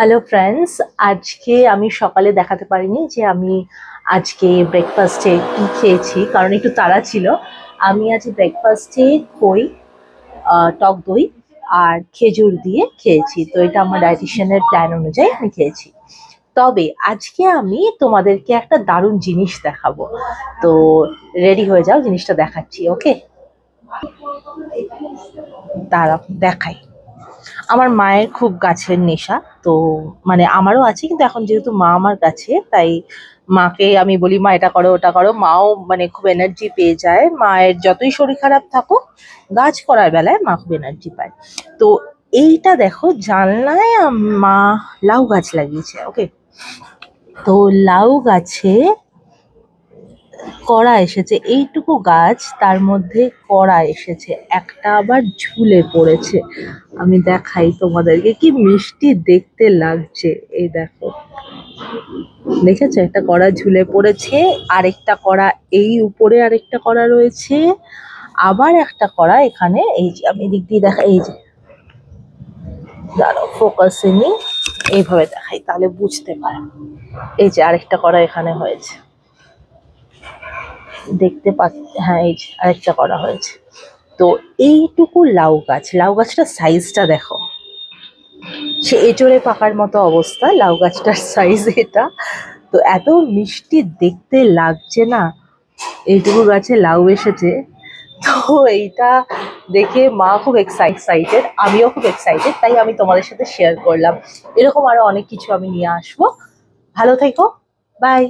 Hello friends, আজকে আমি সকালে দেখাতে পারিনি যে আমি আজকে ব্রেকফাস্টে কি খেয়েছি, কারণ একটু তাড়া ছিল। আমি আজ ব্রেকফাস্টে খই, টক দই আর খেজুর দিয়ে খেয়েছি। তো এটা আমার ডায়েটিশিয়ানের প্ল্যান অনুযায়ী আমি খেয়েছি। তবে আজকে আমি তোমাদেরকে একটা দারুণ জিনিস দেখাবো। তো রেডি হয়ে যাও, জিনিসটা দেখাচ্ছি। ওকে, দাঁড়াও দেখাই। আমার মায়ের খুব গাছের নেশা। তো মানে আমারও আছে, কিন্তু এখন যেহেতু মা আমার কাছে, তাই মাকে আমি বলি মা এটা করো ওটা করো, মাও মানে খুব এনার্জি পেয়ে যায়। মায়ের যতই শরীর খারাপ থাকুক, গাছ করার বেলায় মা খুব এনার্জি পায়। তো এইটা দেখো, জানলায় মা লাউ গাছ লাগিয়েছে। ওকে, তো লাউ গাছে কড়া এসেছে, এইটুকু গাছ, তার মধ্যে কড়া এসেছে, একটা আবার ঝুলে পড়েছে। আমি দেখাই তোমাদেরকে, কি মিষ্টি দেখতে লাগছে। এই দেখো, দেখেছো, একটা কড়া ঝুলে পড়েছে, আরেকটা কড়া এই উপরে, আরেকটা কড়া রয়েছে, আবার একটা কড়া এখানে। এই যে আমি এদিক দিয়ে দেখা, এই যে দাঁড়াও ফোকাসে নি, এইভাবে দেখাই তাহলে বুঝতে পারো। এই যে আরেকটা কড়া এখানে হয়েছে, দেখতে পাচ্ছি। হ্যাঁ, এই যে আরেকটা করা হয়েছে। তো এইটুকু লাউ গাছ, লাউ গাছটার সাইজটা দেখো, সে এঁচড়ে পাকার মতো অবস্থা লাউ গাছটার সাইজ এটা। তো এত মিষ্টি দেখতে লাগছে না, এইটুকু গাছে লাউ এসেছে। তো এইটা দেখে মা খুব এক্সাইটেড, আমিও খুব এক্সাইটেড, তাই আমি তোমাদের সাথে শেয়ার করলাম। এরকম আরো অনেক কিছু আমি নিয়ে আসবো। ভালো থেকো, বাই।